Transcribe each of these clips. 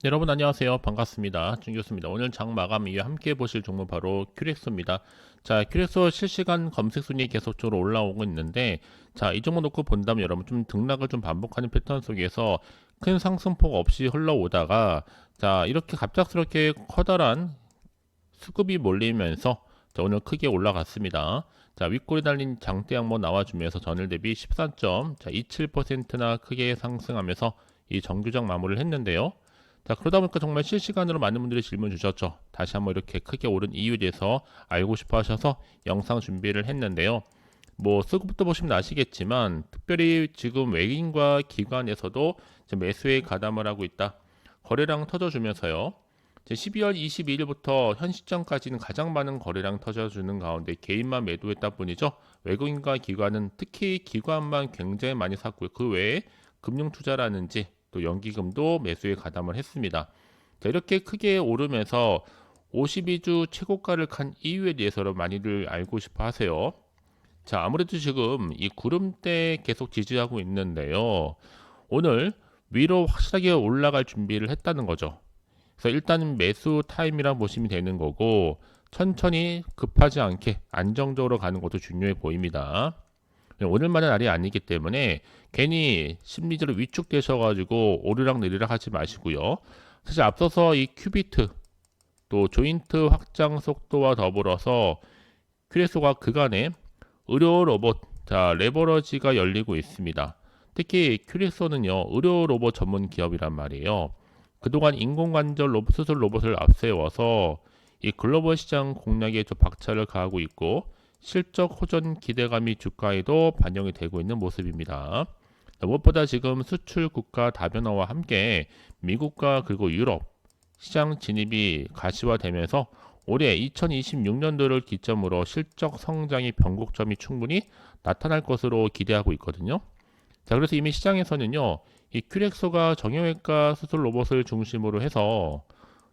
네, 여러분 안녕하세요. 반갑습니다. 준교수입니다. 오늘 장 마감 이후에 함께 보실 종목 바로 큐렉소입니다. 자, 큐렉소 실시간 검색 순위 계속적으로 올라오고 있는데, 자, 이 종목 놓고 본다면 여러분 좀 등락을 좀 반복하는 패턴 속에서 큰 상승폭 없이 흘러오다가, 자, 이렇게 갑작스럽게 커다란 수급이 몰리면서 자, 오늘 크게 올라갔습니다. 자, 윗골이 달린 장대 양모 나와주면서 전일 대비 14.27%나 크게 상승하면서 이 정규장 마무리를 했는데요. 자, 그러다 보니까 정말 실시간으로 많은 분들이 질문 주셨죠. 다시 한번 이렇게 크게 오른 이유에 대해서 알고 싶어 하셔서 영상 준비를 했는데요. 뭐 수급부터 보시면 아시겠지만 특별히 지금 외국인과 기관에서도 매수에 가담을 하고 있다. 거래량 터져주면서요. 12월 22일부터 현 시점까지는 가장 많은 거래량 터져주는 가운데 개인만 매도했다 뿐이죠. 외국인과 기관은 특히 기관만 굉장히 많이 샀고요. 그 외에 금융투자라든지 또 연기금도 매수에 가담을 했습니다. 자, 이렇게 크게 오르면서 52주 최고가를 간 이유에 대해서 많이들 알고 싶어 하세요. 자, 아무래도 지금 이 구름대 계속 지지하고 있는데요. 오늘 위로 확실하게 올라갈 준비를 했다는 거죠. 그래서 일단 매수 타임이라 보시면 되는 거고 천천히 급하지 않게 안정적으로 가는 것도 중요해 보입니다. 오늘만은 날이 아니기 때문에 괜히 심리적으로 위축되셔가지고 오르락 내리락 하지 마시고요. 사실 앞서서 이 큐비트 또 조인트 확장 속도와 더불어서 큐레소가 그간에 의료 로봇 자 레버러지가 열리고 있습니다. 특히 큐레소는요 의료 로봇 전문 기업이란 말이에요. 그동안 인공관절 로봇 수술 로봇을 앞세워서 이 글로벌 시장 공략에 좀 박차를 가하고 있고 실적 호전 기대감이 주가에도 반영이 되고 있는 모습입니다. 무엇보다 지금 수출 국가 다변화와 함께 미국과 그리고 유럽 시장 진입이 가시화되면서 올해 2026년도를 기점으로 실적 성장의 변곡점이 충분히 나타날 것으로 기대하고 있거든요. 자, 그래서 이미 시장에서는요, 이 큐렉소가 정형외과 수술 로봇을 중심으로 해서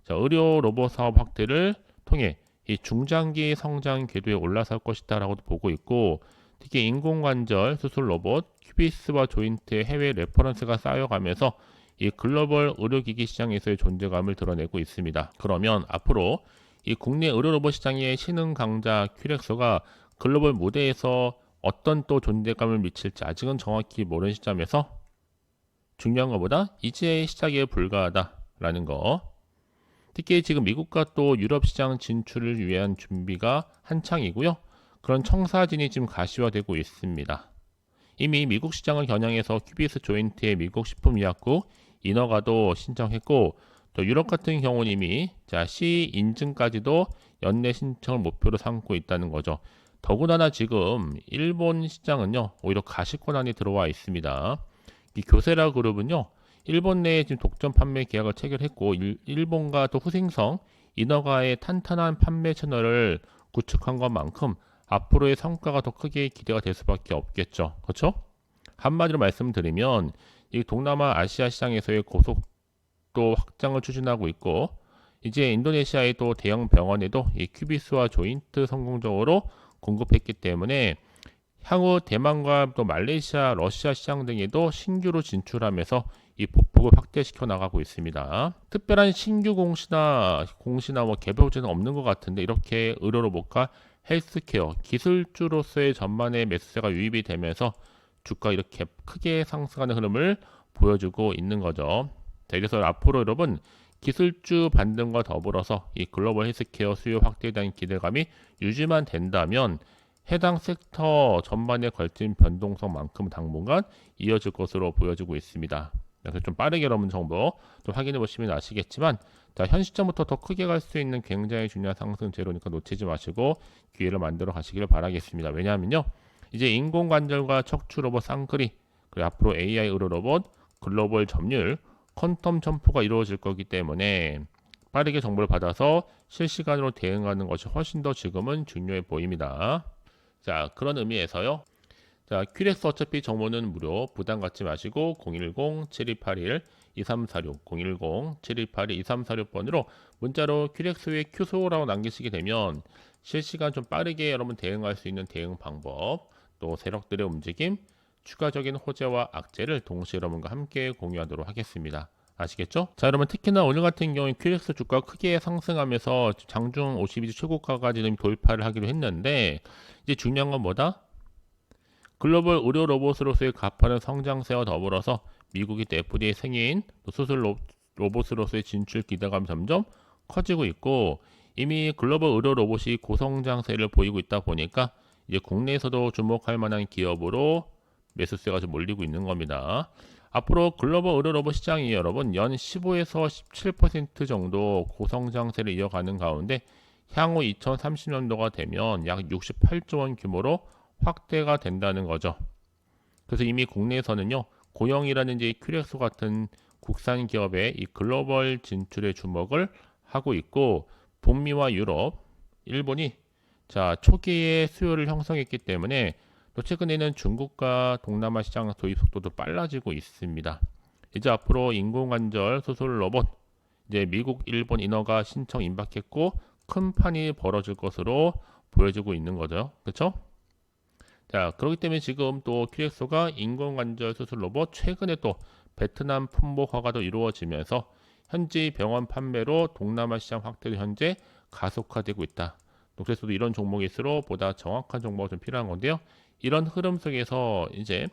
자, 의료 로봇 사업 확대를 통해 이 중장기 성장 궤도에 올라설 것이다라고도 보고 있고, 특히 인공관절 수술 로봇 큐비스와 조인트의 해외 레퍼런스가 쌓여가면서 이 글로벌 의료기기 시장에서의 존재감을 드러내고 있습니다. 그러면 앞으로 이 국내 의료 로봇 시장의 신흥 강자 큐렉소가 글로벌 무대에서 어떤 또 존재감을 미칠지 아직은 정확히 모르는 시점에서 중요한 것보다 이제 시작에 불과하다라는 거. 특히 지금 미국과 또 유럽 시장 진출을 위한 준비가 한창이고요. 그런 청사진이 지금 가시화되고 있습니다. 이미 미국 시장을 겨냥해서 큐비스 조인트의 미국 식품의약국 인허가도 신청했고 또 유럽 같은 경우는 이미 자 C 인증까지도 연내 신청을 목표로 삼고 있다는 거죠. 더군다나 지금 일본 시장은요 오히려 가시권 안에 들어와 있습니다. 이 교세라 그룹은요 일본 내에 지금 독점 판매 계약을 체결했고 일본과 또 후생성 인허가의 탄탄한 판매 채널을 구축한 것만큼 앞으로의 성과가 더 크게 기대가 될 수밖에 없겠죠. 그렇죠? 한마디로 말씀드리면 이 동남아 아시아 시장에서의 고속도 확장을 추진하고 있고 이제 인도네시아의 또 대형 병원에도 이 큐비스와 조인트 성공적으로 공급했기 때문에 향후 대만과 또 말레이시아, 러시아 시장 등에도 신규로 진출하면서 이 보폭을 확대시켜 나가고 있습니다. 특별한 신규 공시나 뭐 개별 호재는 없는 것 같은데 이렇게 의료 로봇과 헬스케어 기술주로서의 전반의 매수세가 유입이 되면서 주가 이렇게 크게 상승하는 흐름을 보여주고 있는 거죠. 자, 그래서 앞으로 여러분 기술주 반등과 더불어서 이 글로벌 헬스케어 수요 확대에 대한 기대감이 유지만 된다면 해당 섹터 전반에 걸친 변동성만큼 당분간 이어질 것으로 보여지고 있습니다. 그래서 좀 빠르게 여러분 정보 좀 확인해 보시면 아시겠지만 자, 현 시점부터 더 크게 갈 수 있는 굉장히 중요한 상승 재료니까 놓치지 마시고 기회를 만들어 가시기를 바라겠습니다. 왜냐하면요. 이제 인공관절과 척추 로봇 쌍끌이 그리고 앞으로 AI 의료 로봇 글로벌 점유율 퀀텀 점프가 이루어질 거기 때문에 빠르게 정보를 받아서 실시간으로 대응하는 것이 훨씬 더 지금은 중요해 보입니다. 자, 그런 의미에서요. 자, 큐렉스 어차피 정보는 무료. 부담 갖지 마시고 010-7281-2346 010-7281-2346번으로 문자로 큐렉스의 큐소라고 남기시게 되면 실시간 좀 빠르게 여러분 대응할 수 있는 대응 방법 또 세력들의 움직임 추가적인 호재와 악재를 동시에 여러분과 함께 공유하도록 하겠습니다. 아시겠죠? 자, 여러분 특히나 오늘 같은 경우에 QX 주가 크게 상승하면서 장중 52주 최고가까지는 돌파를 하기로 했는데 이제 중요한 건 뭐다? 글로벌 의료 로봇으로서의 가파른 성장세와 더불어서 미국이 또 FDA 승인, 또 수술 로봇으로서의 진출 기대감이 점점 커지고 있고 이미 글로벌 의료 로봇이 고성장세를 보이고 있다 보니까 이제 국내에서도 주목할 만한 기업으로 매수세가 좀 몰리고 있는 겁니다. 앞으로 글로벌 의료 로봇 시장이 여러분 연 15에서 17% 정도 고성장세를 이어가는 가운데 향후 2030년도가 되면 약 68조 원 규모로 확대가 된다는 거죠. 그래서 이미 국내에서는요, 고영이라든지 큐렉소 같은 국산 기업의 이 글로벌 진출에 주목을 하고 있고, 북미와 유럽, 일본이 자 초기에 수요를 형성했기 때문에 또 최근에는 중국과 동남아 시장 도입 속도도 빨라지고 있습니다. 이제 앞으로 인공관절 수술 로봇, 이제 미국, 일본 인허가 신청 임박했고 큰 판이 벌어질 것으로 보여지고 있는 거죠. 그렇죠? 자, 그렇기 때문에 지금 또 큐렉소가 인공관절 수술 로봇 최근에 또 베트남 품목 허가도 이루어지면서 현지 병원 판매로 동남아 시장 확대도 현재 가속화되고 있다. 또 그래서도 이런 종목일수록 보다 정확한 정보가 좀 필요한 건데요. 이런 흐름 속에서 이제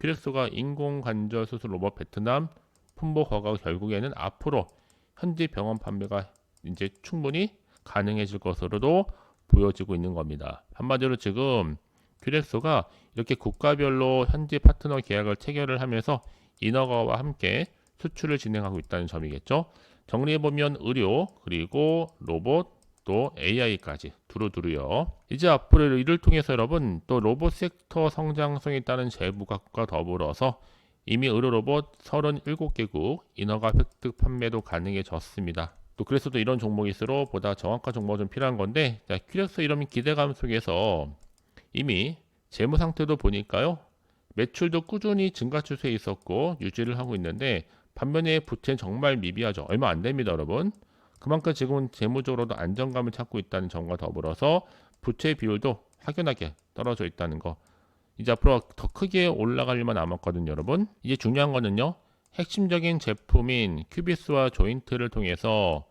큐렉소가 인공관절 수술 로봇 베트남 품목 허가가 결국에는 앞으로 현지 병원 판매가 이제 충분히 가능해질 것으로도 보여지고 있는 겁니다. 한마디로 지금 큐렉소가 이렇게 국가별로 현지 파트너 계약을 체결을 하면서 인허가와 함께 수출을 진행하고 있다는 점이겠죠. 정리해보면 의료, 그리고 로봇, 또 AI까지 두루두루요. 이제 앞으로 이를 통해서 여러분 또 로봇 섹터 성장성에 따른 재부각과 더불어서 이미 의료 로봇 37개국 인허가 획득 판매도 가능해졌습니다. 또 그래서 또 이런 종목일수록 보다 정확한 정보가 좀 필요한 건데 자, 큐렉소 이런 기대감 속에서 이미 재무 상태도 보니까요. 매출도 꾸준히 증가 추세에 있었고 유지를 하고 있는데 반면에 부채는 정말 미비하죠. 얼마 안 됩니다, 여러분. 그만큼 지금은 재무적으로도 안정감을 찾고 있다는 점과 더불어서 부채 비율도 확연하게 떨어져 있다는 거. 이제 앞으로 더 크게 올라갈 일만 남았거든요, 여러분. 이제 중요한 거는요. 핵심적인 제품인 큐비스와 조인트를 통해서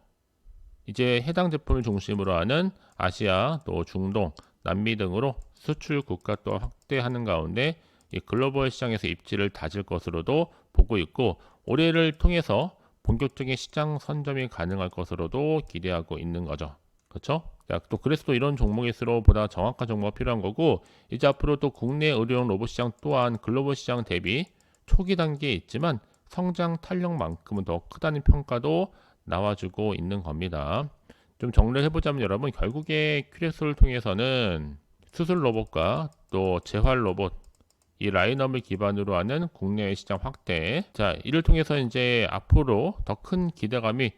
이제 해당 제품을 중심으로 하는 아시아, 또 중동, 남미 등으로 수출 국가 또 확대하는 가운데 이 글로벌 시장에서 입지를 다질 것으로도 보고 있고 올해를 통해서 본격적인 시장 선점이 가능할 것으로도 기대하고 있는 거죠. 그렇죠? 자, 또 그래서 또 이런 종목일수록 보다 정확한 정보가 필요한 거고 이제 앞으로 또 국내 의료용 로봇 시장 또한 글로벌 시장 대비 초기 단계에 있지만 성장 탄력만큼은 더 크다는 평가도 나와주고 있는 겁니다. 좀 정리를 해보자면 여러분 결국에 큐렉소를 통해서는 수술 로봇과 또 재활 로봇 이 라인업을 기반으로 하는 국내 시장 확대 자 이를 통해서 이제 앞으로 더 큰 기대감이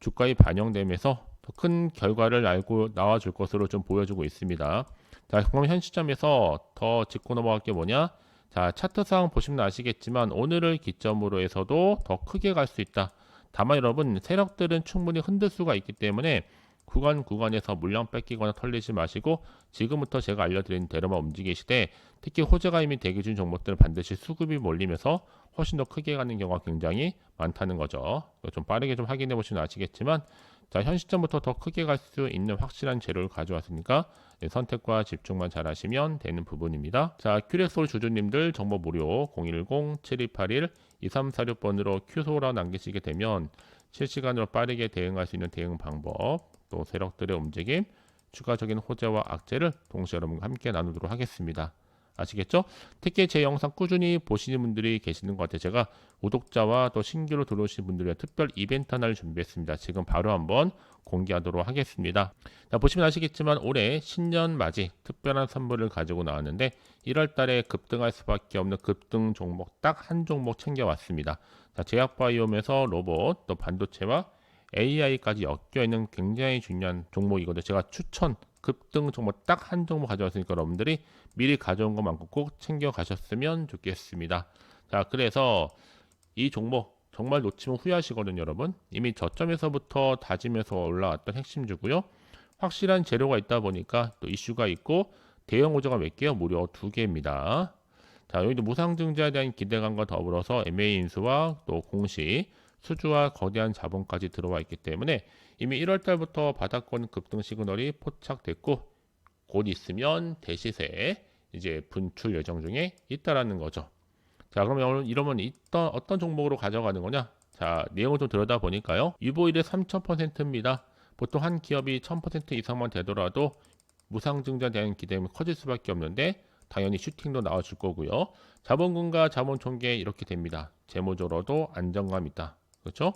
주가에 반영되면서 더 큰 결과를 알고 나와줄 것으로 좀 보여주고 있습니다. 자 그럼 현 시점에서 더 짚고 넘어갈 게 뭐냐 자 차트상 보시면 아시겠지만 오늘을 기점으로 해서도 더 크게 갈 수 있다. 다만 여러분 세력들은 충분히 흔들 수가 있기 때문에 구간에서 물량 뺏기거나 털리지 마시고 지금부터 제가 알려드린 대로만 움직이시되 특히 호재가 이미 대기 중 종목들은 반드시 수급이 몰리면서 훨씬 더 크게 가는 경우가 굉장히 많다는 거죠. 좀 빠르게 좀 확인해 보시면 아시겠지만 자, 현 시점부터 더 크게 갈 수 있는 확실한 재료를 가져왔으니까 선택과 집중만 잘 하시면 되는 부분입니다. 자, 큐렉솔 주주님들 정보 무료 010-7281-2346번으로 큐소라 남기시게 되면 실시간으로 빠르게 대응할 수 있는 대응 방법, 또 세력들의 움직임, 추가적인 호재와 악재를 동시에 여러분과 함께 나누도록 하겠습니다. 아시겠죠? 특히 제 영상 꾸준히 보시는 분들이 계시는 것 같아요. 제가 구독자와 또 신규로 들어오신 분들을 위한 특별 이벤트 하나를 준비했습니다. 지금 바로 한번 공개하도록 하겠습니다. 자, 보시면 아시겠지만 올해 신년 맞이 특별한 선물을 가지고 나왔는데 1월 달에 급등할 수밖에 없는 급등 종목 딱 한 종목 챙겨왔습니다. 자, 제약바이옴에서 로봇, 또 반도체와 AI까지 엮여 있는 굉장히 중요한 종목이거든요. 제가 추천 급등 종목 딱 한 종목 가져왔으니까 여러분들이 미리 가져온 것만큼 꼭 챙겨 가셨으면 좋겠습니다. 자, 그래서 이 종목 정말 놓치면 후회하시거든요, 여러분. 이미 저점에서부터 다지면서 올라왔던 핵심주고요. 확실한 재료가 있다 보니까 또 이슈가 있고 대형 호재가 몇 개요? 무려 2개입니다. 자, 여기도 무상증자에 대한 기대감과 더불어서 MA 인수와 또 공시 수주와 거대한 자본까지 들어와 있기 때문에 이미 1월 달부터 바닥권 급등 시그널이 포착됐고 곧 있으면 대시세 이제 분출 예정 중에 있다라는 거죠. 자, 그러면 이러면 어떤 종목으로 가져가는 거냐? 자, 내용을 좀 들여다 보니까요. 유보율이 3000%입니다. 보통 한 기업이 1000% 이상만 되더라도 무상증자에 대한 기대감이 커질 수밖에 없는데 당연히 슈팅도 나와줄 거고요. 자본금과 자본총계 이렇게 됩니다. 재무적으로도 안정감 있다. 그렇죠?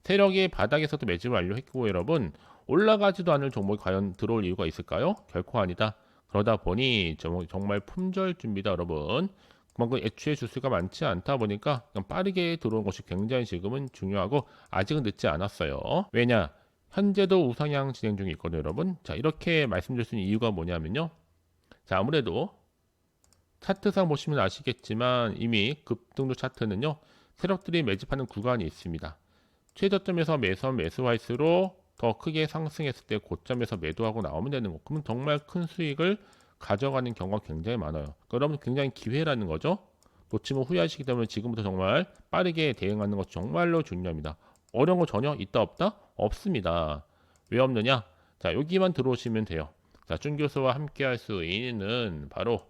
세력이 바닥에서도 매집 완료했고 여러분 올라가지도 않을 종목이 과연 들어올 이유가 있을까요? 결코 아니다. 그러다 보니 정말 품절주입니다, 여러분. 그만큼 애초에 주수가 많지 않다 보니까 그냥 빠르게 들어온 것이 굉장히 지금은 중요하고 아직은 늦지 않았어요. 왜냐? 현재도 우상향 진행 중에 있거든요, 여러분. 자, 이렇게 말씀드릴 수 있는 이유가 뭐냐면요. 자, 아무래도 차트상 보시면 아시겠지만 이미 급등도 차트는요. 세력들이 매집하는 구간이 있습니다. 최저점에서 매수할수록 더 크게 상승했을 때 고점에서 매도하고 나오면 되는 거. 그러면 정말 큰 수익을 가져가는 경우가 굉장히 많아요. 그러면 굉장히 기회라는 거죠. 놓치면 후회하시기 때문에 지금부터 정말 빠르게 대응하는 것이 정말로 중요합니다. 어려운 거 전혀 있다 없다? 없습니다. 왜 없느냐? 자, 여기만 들어오시면 돼요. 자, 준 교수와 함께 할 수 있는 바로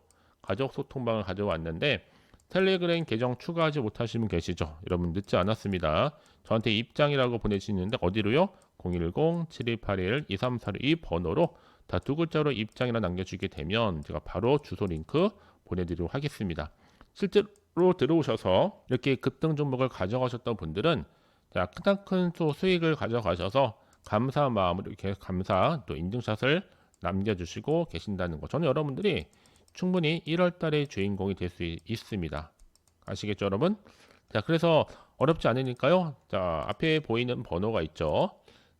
가족 소통방을 가져왔는데 텔레그램 계정 추가하지 못하신 분 계시죠? 여러분 늦지 않았습니다. 저한테 입장이라고 보내시는데 어디로요? 010-7281-2346 이 번호로 다 두 글자로 입장이라 남겨주게 되면 제가 바로 주소 링크 보내드리도록 하겠습니다. 실제로 들어오셔서 이렇게 급등 종목을 가져가셨던 분들은 자, 크나큰 수익을 가져가셔서 감사한 마음으로 이렇게 감사 또 인증샷을 남겨주시고 계신다는 거. 저는 여러분들이 충분히 1월 달의 주인공이 될 수 있습니다. 아시겠죠, 여러분? 자, 그래서 어렵지 않으니까요. 자, 앞에 보이는 번호가 있죠.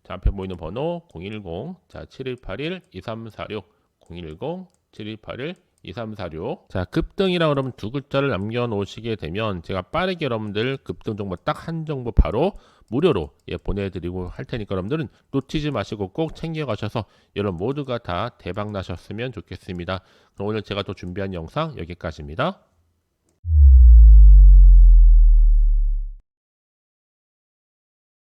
자, 앞에 보이는 번호 010 자, 7181-2346 010-7181-2346 자, 급등이라 그러면 두 글자를 남겨 놓으시게 되면 제가 빠르게 여러분들 급등 정보 딱 한 정보 바로 무료로 보내드리고 할 테니까 여러분들은 놓치지 마시고 꼭 챙겨 가셔서 여러분 모두가 다 대박 나셨으면 좋겠습니다. 그럼 오늘 제가 또 준비한 영상 여기까지입니다.